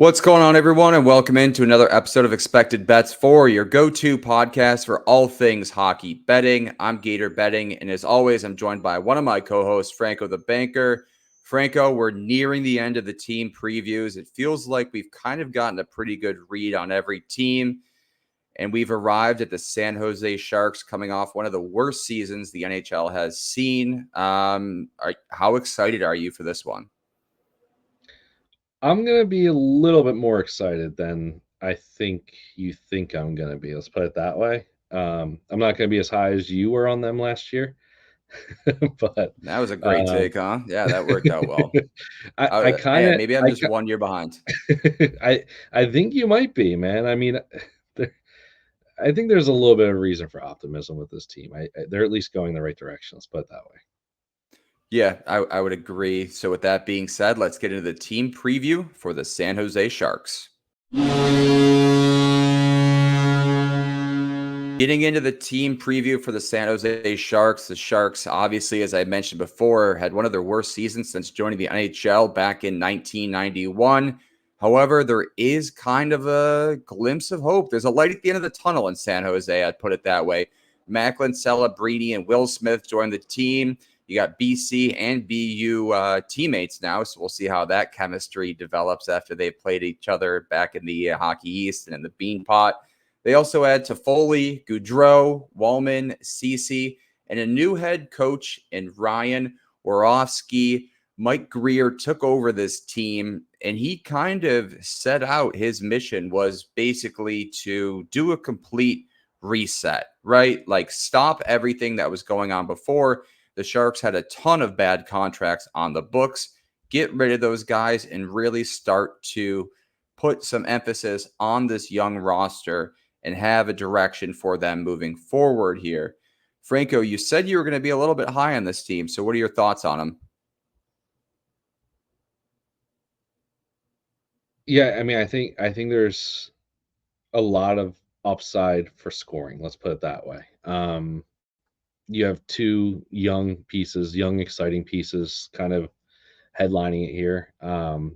What's going on, everyone, and welcome into another episode of Expected Bets for your go-to podcast for all things hockey betting. I'm Gator Betting, and as always, I'm joined by one of my co-hosts, Franco the Banker. Franco, we're nearing the end of the team previews. It feels like we've kind of gotten a pretty good read on every team, and we've arrived at the San Jose Sharks coming off one of the worst seasons the NHL has seen. How excited are you for this one? I'm going to be a little bit more excited than I think you think I'm going to be. Let's put it that way. I'm not going to be as high as you were on them last year, but That was a great um, take, huh? Yeah, that worked out well. I kind Yeah, of maybe I'm just 1 year behind. I think you might be, man. I mean, there, I think there's a little bit of reason for optimism with this team. They're at least going the right direction. Let's put it that way. Yeah, I would agree. So with that being said, let's get into the team preview for the San Jose Sharks. Getting into the team preview for the San Jose Sharks, the Sharks, obviously, as I mentioned before, had one of their worst seasons since joining the NHL back in 1991. However, there is kind of a glimpse of hope. There's a light at the end of the tunnel in San Jose, I'd put it that way. Macklin, Celebrini, and Will Smith joined the team. You got BC and BU teammates now, so we'll see how that chemistry develops after they've played each other back in the Hockey East and in the Beanpot. They also add Toffoli, Goudreau, Wallman, Ceci, and a new head coach in Ryan Worofsky. Mike Greer took over this team, and he kind of set out his mission was basically to do a complete reset, right? Like stop everything that was going on before. The Sharks had a ton of bad contracts on the books. Get rid of those guys and really start to put some emphasis on this young roster and have a direction for them moving forward here. Franco, you said you were going to be a little bit high on this team. So what are your thoughts on them? Yeah, I mean, I think there's a lot of upside for scoring. Let's put it that way. You have two young pieces, young exciting pieces, kind of headlining it here.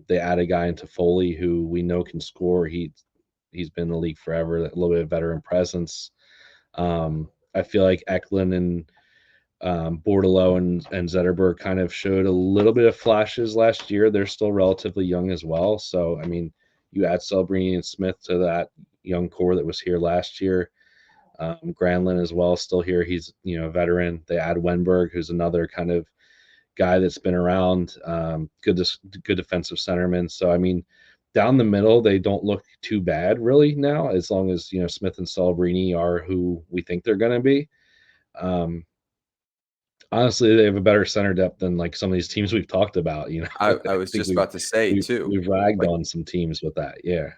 They add a guy into Foley who we know can score. He's been in the league forever, a little bit of veteran presence. I feel like Eklund and Bordelot and Zetterberg kind of showed a little bit of flashes last year. They're still relatively young as well. So I mean, you add Celebrini and Smith to that young core that was here last year. Granlund as well, still here. He's a veteran. They add Wenberg, who's another kind of guy that's been around. Good defensive centerman. So I mean, down the middle, they don't look too bad really now, as long as Smith and Celebrini are who we think they're going to be. Um, Honestly, they have a better center depth than like some of these teams we've talked about. I I was think just about to say too, we've ragged like, on some teams with that. Yeah.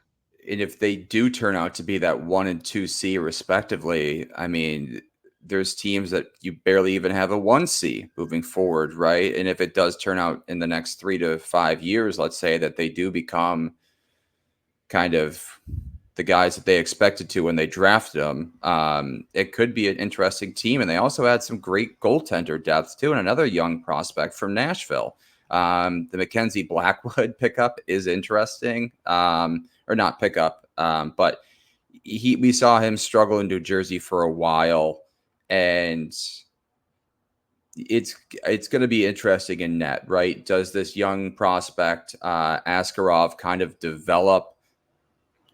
and if they do turn out to be that 1 and 2C respectively, I mean, there's teams that you barely even have a 1C moving forward, right? And if it does turn out in the next 3 to 5 years, let's say that they do become kind of the guys that they expected to when they drafted them, it could be an interesting team. And they also had some great goaltender depth too, and another young prospect from Nashville. The Mackenzie Blackwood pickup is interesting, or not pickup, but we saw him struggle in New Jersey for a while, and it's going to be interesting in net, right? Does this young prospect Askarov kind of develop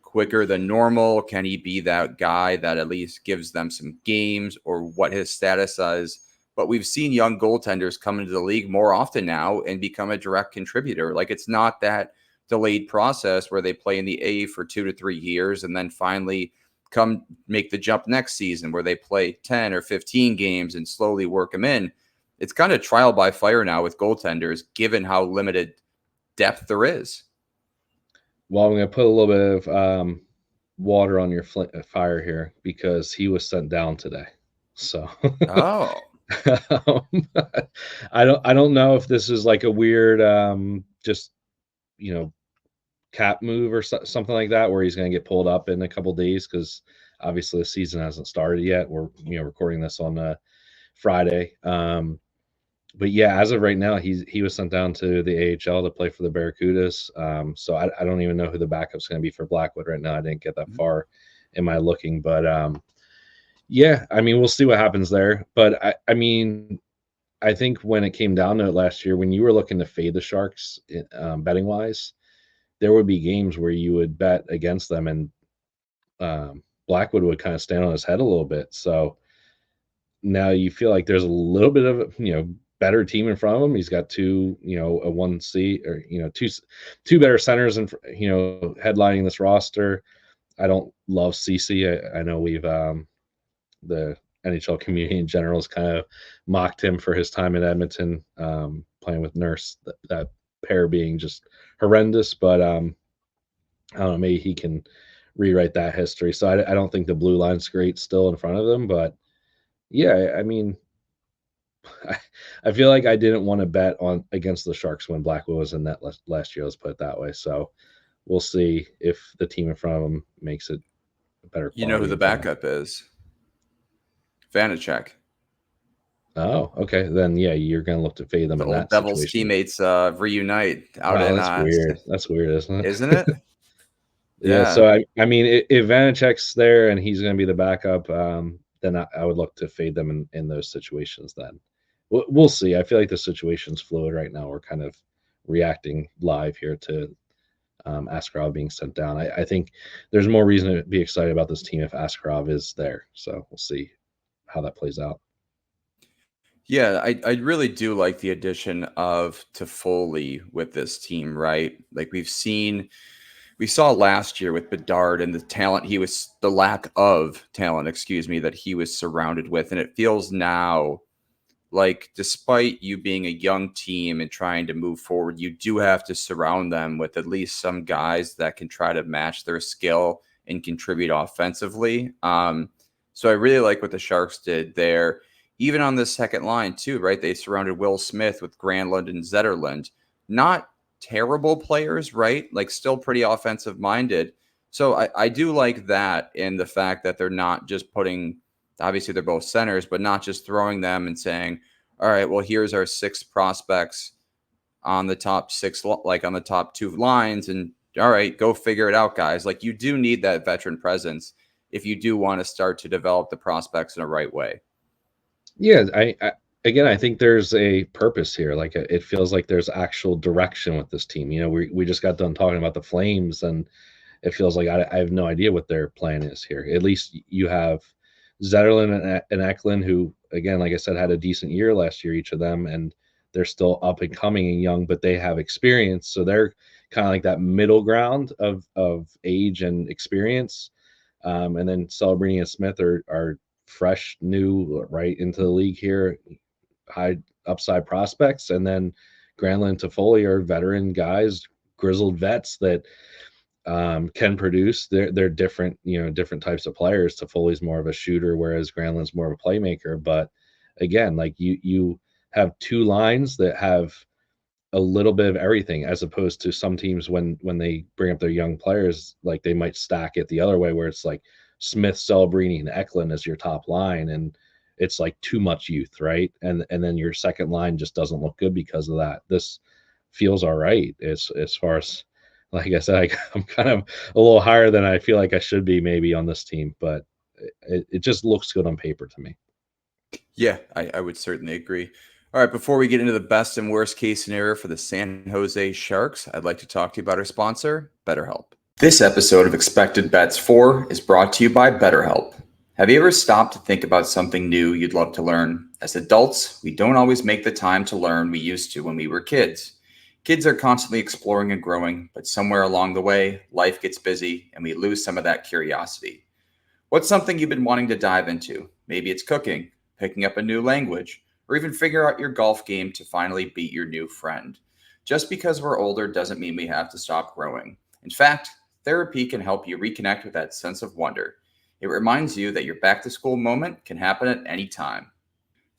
quicker than normal? Can he be that guy that at least gives them some games, or what his status is? But we've seen young goaltenders come into the league more often now and become a direct contributor. Like, it's not that delayed process where they play in the A for 2 to 3 years and then finally come make the jump next season where they play 10 or 15 games and slowly work them in. It's kind of trial by fire now with goaltenders, given how limited depth there is. Well, I'm going to put a little bit of water on your fire here because he was sent down today. So Oh, um, I don't know if this is like a weird just you know cap move or something like that, where he's going to get pulled up in a couple days, because obviously the season hasn't started yet. We're recording this on Friday, But yeah, as of right now, he was sent down to the AHL to play for the Barracudas. So I don't even know who the backup's going to be for Blackwood right now. I didn't get that far in my looking, but yeah, I mean, we'll see what happens there. But I mean, I think when it came down to it last year, when you were looking to fade the Sharks, betting wise, there would be games where you would bet against them, and Blackwood would kind of stand on his head a little bit. So now you feel like there's a little bit of better team in front of him. He's got two, a 1C, or two better centers, and headlining this roster. I don't love CC. I know we've the NHL community in general has kind of mocked him for his time in Edmonton, playing with Nurse. That pair being just horrendous, but I don't know. Maybe he can rewrite that history. So I don't think the blue line's great still in front of them, but yeah, I mean, I feel like I didn't want to bet on against the Sharks when Blackwood was in net last year. Let's put it that way. So we'll see if the team in front of them makes it a better You know who quality the in front of backup is? Vanacek. Oh, okay. Then yeah, you're gonna look to fade them The in old that Devils situation. teammates reunite out Oh, in that's weird. That's weird, isn't isn't it? it? Yeah. Yeah. So I mean, if Vanacek's there and he's gonna be the backup, then I would look to fade them in those situations. Then we'll see. I feel like the situation's fluid right now. We're kind of reacting live here to Askarov being sent down. I think there's more reason to be excited about this team if Askarov is there. So we'll see how that plays out. Yeah, I really do like the addition of Toffoli with this team, right? Like we saw last year with Bedard and the lack of talent, excuse me, that he was surrounded with. And it feels now like despite you being a young team and trying to move forward, you do have to surround them with at least some guys that can try to match their skill and contribute offensively. So I really like what the Sharks did there. Even on the second line, too, right? They surrounded Will Smith with Granlund and Zetterlund. Not terrible players, right? Like still pretty offensive minded. So I do like that in the fact that they're not just putting, obviously they're both centers, but not just throwing them and saying, all right, well, here's our 6 prospects on the top 6, like on the top 2 lines. And all right, go figure it out, guys. Like you do need that veteran presence if you do want to start to develop the prospects in a right way. Yeah, again, I think there's a purpose here. Like it feels like there's actual direction with this team. We just got done talking about the Flames, and it feels like I have no idea what their plan is here. At least you have Zetterlund and Eklund, who, again, like I said, had a decent year last year, each of them, and they're still up and coming and young, but they have experience. So they're kind of like that middle ground of age and experience. And then Celebrini and Smith are fresh, new, right into the league here, high upside prospects. And then Granlund and Toffoli are veteran guys, grizzled vets that can produce. They're different, different types of players. Toffoli's more of a shooter, whereas Granlund's more of a playmaker. But again, like you have two lines that have a little bit of everything, as opposed to some teams when they bring up their young players, like they might stack it the other way, where it's like Smith, Celebrini, and Eklund as your top line, and it's like too much youth, right? And then your second line just doesn't look good because of that. This feels all right as far as, like I said, I'm kind of a little higher than I feel like I should be maybe on this team, but it just looks good on paper to me. Yeah, I would certainly agree. All right, before we get into the best and worst case scenario for the San Jose Sharks, I'd like to talk to you about our sponsor, BetterHelp. This episode of Expected Bets 4 is brought to you by BetterHelp. Have you ever stopped to think about something new you'd love to learn? As adults, we don't always make the time to learn we used to when we were kids. Kids are constantly exploring and growing, but somewhere along the way, life gets busy and we lose some of that curiosity. What's something you've been wanting to dive into? Maybe it's cooking, picking up a new language, or even figure out your golf game to finally beat your new friend. Just because we're older doesn't mean we have to stop growing. In fact, therapy can help you reconnect with that sense of wonder. It reminds you that your back to school moment can happen at any time.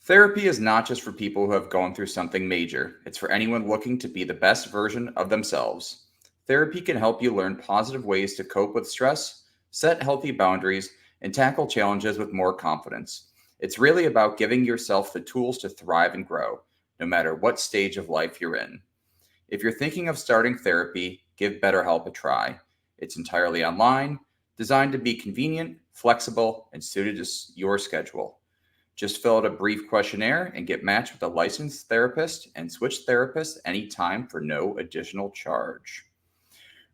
Therapy is not just for people who have gone through something major, it's for anyone looking to be the best version of themselves. Therapy can help you learn positive ways to cope with stress, set healthy boundaries, and tackle challenges with more confidence. It's really about giving yourself the tools to thrive and grow, no matter what stage of life you're in. If you're thinking of starting therapy, give BetterHelp a try. It's entirely online, designed to be convenient, flexible, and suited to your schedule. Just fill out a brief questionnaire and get matched with a licensed therapist and switch therapists anytime for no additional charge.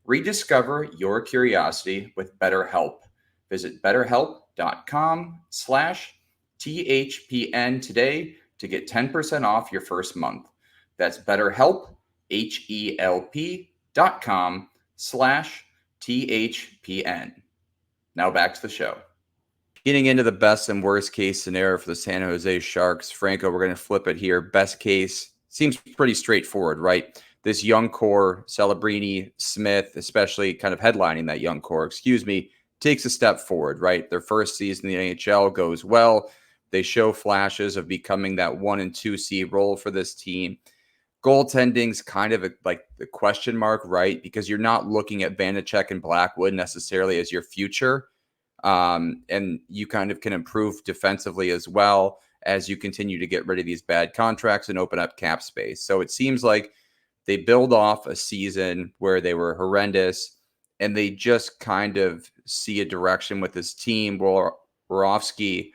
Rediscover your curiosity with BetterHelp. Visit betterhelp.com/THPN today to get 10% off your first month. That's BetterHelp, HELP.com/THPN. Now back to the show. Getting into the best and worst case scenario for the San Jose Sharks, Franco, we're going to flip it here. Best case seems pretty straightforward, right? This young core, Celebrini, Smith, especially kind of headlining that young core, takes a step forward, right? Their first season in the NHL goes well. They show flashes of becoming that 1 and 2 seed role for this team. Goaltending's kind of like the question mark, right? Because you're not looking at Vanacek and Blackwood necessarily as your future. And you kind of can improve defensively as well as you continue to get rid of these bad contracts and open up cap space. So it seems like they build off a season where they were horrendous and they just kind of see a direction with this team. Borowski,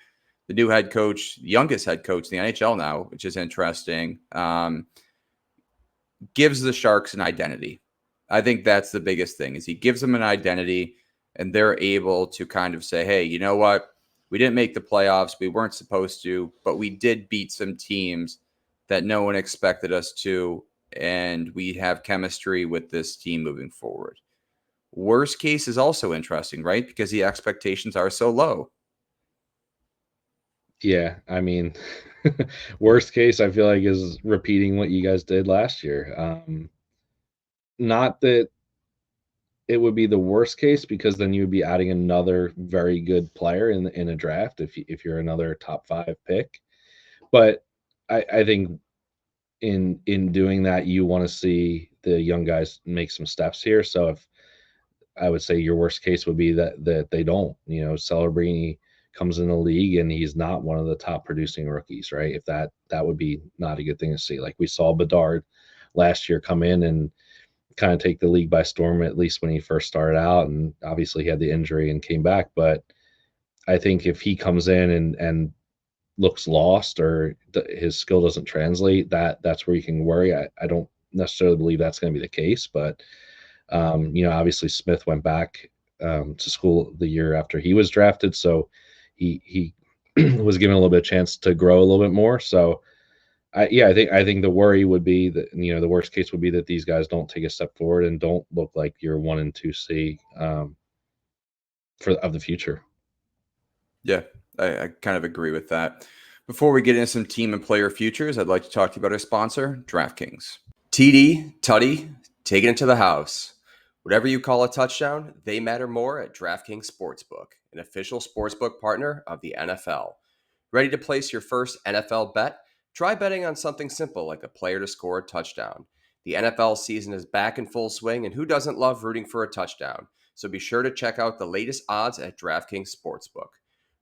the new head coach, youngest head coach in the NHL now, which is interesting, gives the Sharks an identity. I think that's the biggest thing is he gives them an identity and they're able to kind of say, hey, you know what? We didn't make the playoffs. We weren't supposed to, but we did beat some teams that no one expected us to. And we have chemistry with this team moving forward. Worst case is also interesting, right? Because the expectations are so low. Yeah, I mean, worst case, I feel like is repeating what you guys did last year. Not that it would be the worst case because then you would be adding another very good player in a draft if you're another top 5 pick. But I think in doing that, you want to see the young guys make some steps here. So if I would say your worst case would be that they don't, Celebrini comes in the league and he's not one of the top producing rookies, right? If that would be not a good thing to see. Like we saw Bedard last year come in and kind of take the league by storm, at least when he first started out, and obviously he had the injury and came back. But I think if he comes in and looks lost or his skill doesn't translate, that's where you can worry. I don't necessarily believe that's going to be the case, but obviously Smith went back to school the year after he was drafted, so he was given a little bit of chance to grow a little bit more. So I think the worry would be that the worst case would be that these guys don't take a step forward and don't look like your 1 and 2 C of the future. Yeah, I kind of agree with that. Before we get into some team and player futures, I'd like to talk to you about our sponsor, DraftKings. TD, Tutty, taking it to the house. Whatever you call a touchdown, they matter more at DraftKings Sportsbook, an official sportsbook partner of the NFL. Ready to place your first NFL bet? Try betting on something simple like a player to score a touchdown. The NFL season is back in full swing, and who doesn't love rooting for a touchdown? So be sure to check out the latest odds at DraftKings Sportsbook.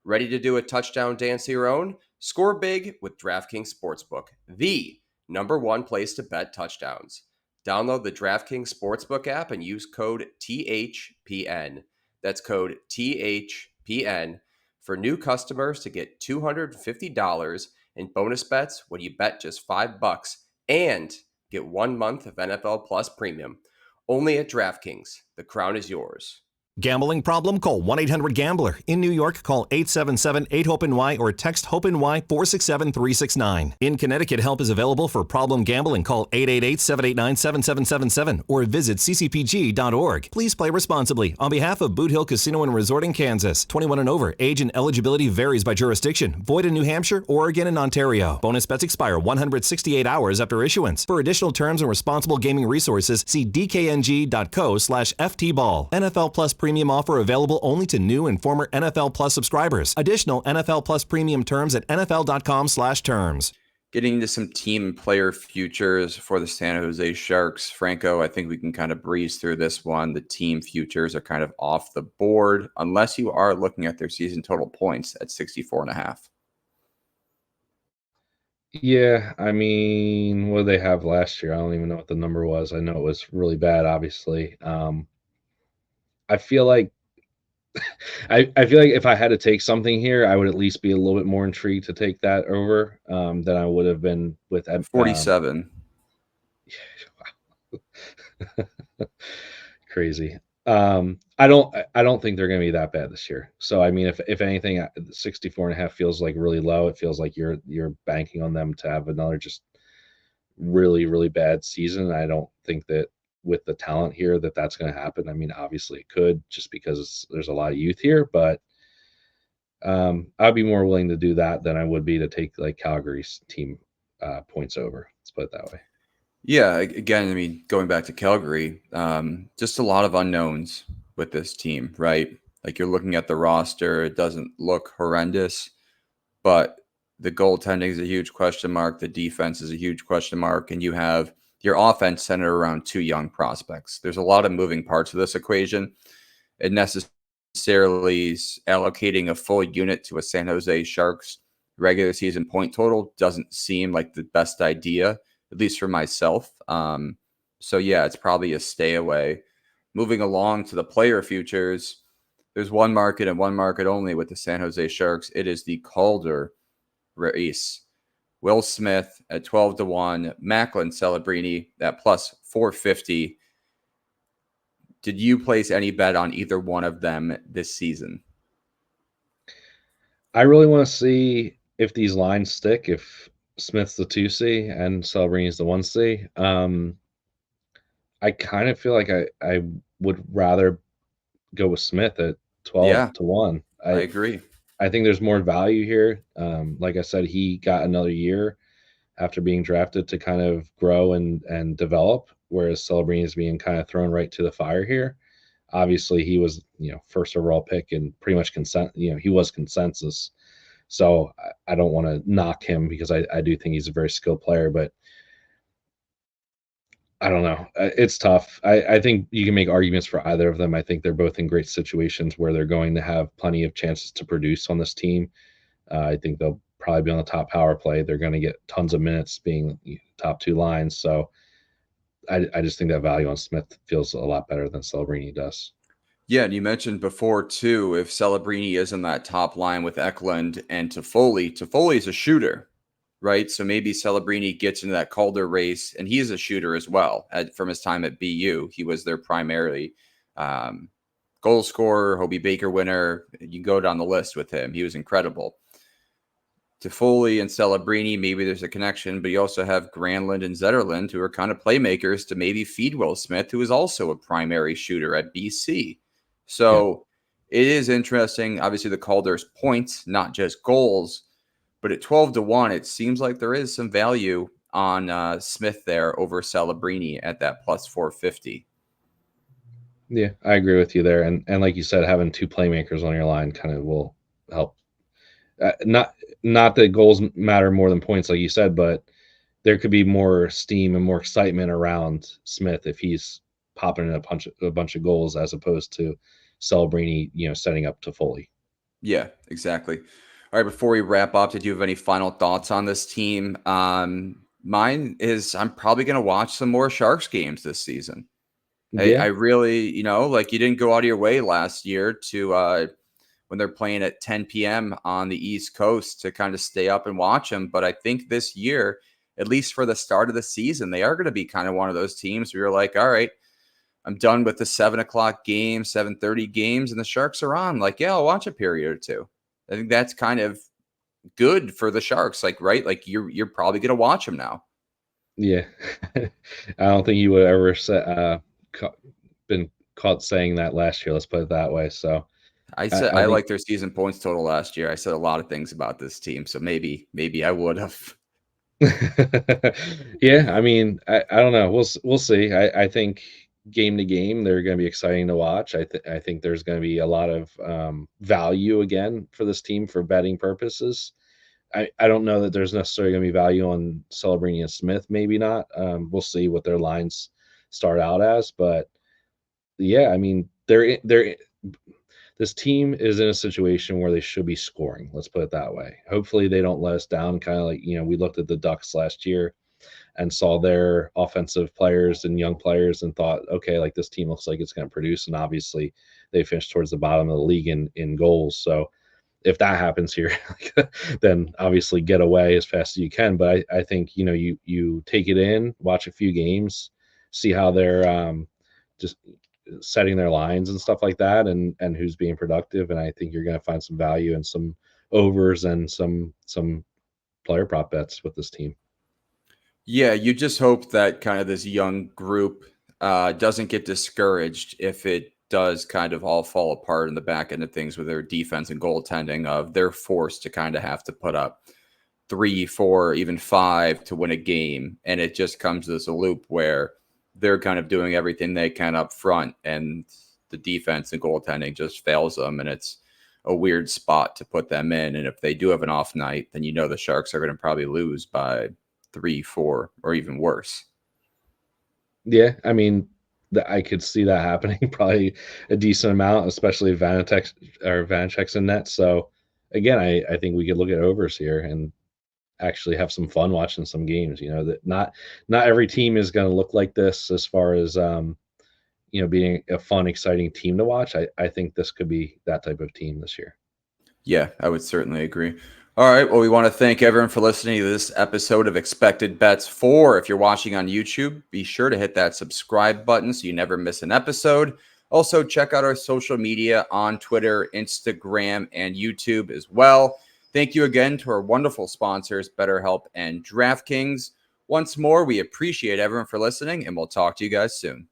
Ready to do a touchdown dance of your own? Score big with DraftKings Sportsbook, the #1 place to bet touchdowns. Download the DraftKings Sportsbook app and use code THPN. That's code THPN for new customers to get $250 in bonus bets when you bet just $5 and get 1 month of NFL Plus Premium. Only at DraftKings. The crown is yours. Gambling problem? Call 1-800-GAMBLER. In New York, call 877-8-HOPE-NY or text HOPE-NY 467-369. In Connecticut, help is available for problem gambling. Call 888-789-7777 or visit ccpg.org. Please play responsibly. On behalf of Boot Hill Casino and Resort in Kansas, 21 and over. Age and eligibility varies by jurisdiction. Void in New Hampshire, Oregon, and Ontario. Bonus bets expire 168 hours after issuance. For additional terms and responsible gaming resources, see dkng.co/ftball. NFL Plus Premium offer available only to new and former NFL Plus subscribers. Additional NFL Plus Premium terms at nfl.com/terms. Getting into some team and player futures for the San Jose Sharks. Franco, I think we can kind of breeze through this one. The team futures are kind of off the board unless you are looking at their season total points at 64.5. Yeah, I mean, what did they have last year? I don't even know what the number was. I know it was really bad, obviously. I feel like I feel like if I had to take something here, I would at least be a little bit more intrigued to take that over than I would have been with 47. crazy. I don't think they're going to be that bad this year. So I mean, if anything, 64.5 feels like really low. It feels like you're banking on them to have another just really bad season. I don't think that with the talent here that's going to happen. I mean, obviously it could just because there's a lot of youth here, but I'd be more willing to do that than I would be to take like Calgary's team points over. Let's put it that way. Yeah, again, I mean, going back to Calgary, just a lot of unknowns with this team, right? Like you're looking at the roster, it doesn't look horrendous, but the goaltending is a huge question mark. The defense is a huge question mark, and you have your offense centered around two young prospects. There's a lot of moving parts of this equation. It necessarily is allocating a full unit to a San Jose Sharks regular season point total doesn't seem like the best idea, at least for myself. So yeah, it's probably a stay away. Moving along to the player futures, there's one market and one market only with the San Jose Sharks. It is the Calder race. Will Smith at 12-1, Macklin Celebrini at plus 450. Did you place any bet on either one of them this season? I really want to see if these lines stick, if Smith's the 2C and Celebrini the 1C. I kind of feel like I would rather go with Smith at 12 Yeah, to 1. I I agree. I think there's more value here. Like I said, he got another year after being drafted to kind of grow and develop, whereas Celebrini is being kind of thrown right to the fire here. Obviously, he was first overall pick and pretty much he was consensus. So I don't want to knock him because I do think he's a very skilled player, but I don't know. It's tough. I think you can make arguments for either of them. I think they're both in great situations where they're going to have plenty of chances to produce on this team. I think they'll probably be on the top power play. They're going to get tons of minutes being top two lines. So I just think that value on Smith feels a lot better than Celebrini does. Yeah, and you mentioned before too, if Celebrini is in that top line with Eklund and Toffoli is a shooter, right? So maybe Celebrini gets into that Calder race, and he is a shooter as well. From his time at BU, he was their primarily um, goal scorer, Hobie Baker winner. You go down the list with him; he was incredible. Toffoli and Celebrini, maybe there's a connection, but you also have Granlund and Zetterlund, who are kind of playmakers to maybe feed Will Smith, who is also a primary shooter at BC. Yeah. So it is interesting. Obviously, the Calder's points, not just goals, but at 12-1, it seems like there is some value on Smith there over Celebrini at that plus 450. Yeah, I agree with you there. And like you said, having two playmakers on your line kind of will help. Not that goals matter more than points, like you said, but there could be more steam and more excitement around Smith if he's popping in a bunch of goals as opposed to Celebrini, setting up to Foley. Yeah, exactly. All right, before we wrap up, did you have any final thoughts on this team? Mine is I'm probably going to watch some more Sharks games this season. I Yeah, really, like you didn't go out of your way last year to when they're playing at 10 p.m. on the East Coast to kind of stay up and watch them. But I think this year, at least for the start of the season, they are going to be kind of one of those teams where you're like, all right, I'm done with the 7 o'clock game, 7:30 games, and the Sharks are on. Like, yeah, I'll watch a period or two. I think that's kind of good for the Sharks. Like, right? Like you're probably gonna watch them now. yeah. I don't think you would ever been caught saying that last year. Let's put it that way. So I I, said I I think like their season points total last year. I said a lot of things about this team, so maybe I would have. yeah, I mean, I don't know. We'll see. I think game to game they're going to be exciting to watch. I think there's going to be a lot of value again for this team for betting purposes. I don't know that there's necessarily going to be value on Celebrini and Smith. Maybe not. We'll see what their lines start out as, but yeah, I mean this team is in a situation where they should be scoring. Let's put it that way. Hopefully they don't let us down. Kind of like, we looked at the Ducks last year and saw their offensive players and young players and thought, okay, like this team looks like it's going to produce. And obviously they finished towards the bottom of the league in goals. So if that happens here, then obviously get away as fast as you can. But I think, you take it in, watch a few games, see how they're just setting their lines and stuff like that, and who's being productive. And I think you're going to find some value in some overs and some player prop bets with this team. Yeah, you just hope that kind of this young group doesn't get discouraged if it does kind of all fall apart in the back end of things with their defense and goaltending. They're forced to kind of have to put up 3, 4, even 5 to win a game, and it just comes to this loop where they're kind of doing everything they can up front, and the defense and goaltending just fails them, and it's a weird spot to put them in. And if they do have an off night, then the Sharks are going to probably lose by 3, 4, or even worse. Yeah, I mean, I could see that happening probably a decent amount, especially if Vanacek's in net. So again, I think we could look at overs here and actually have some fun watching some games. That not every team is going to look like this as far as being a fun, exciting team to watch. I think this could be that type of team this year. Yeah, I would certainly agree. All right. Well, we want to thank everyone for listening to this episode of Expected Bets 4. If you're watching on YouTube, be sure to hit that subscribe button so you never miss an episode. Also, check out our social media on Twitter, Instagram, and YouTube as well. Thank you again to our wonderful sponsors, BetterHelp and DraftKings. Once more, we appreciate everyone for listening, and we'll talk to you guys soon.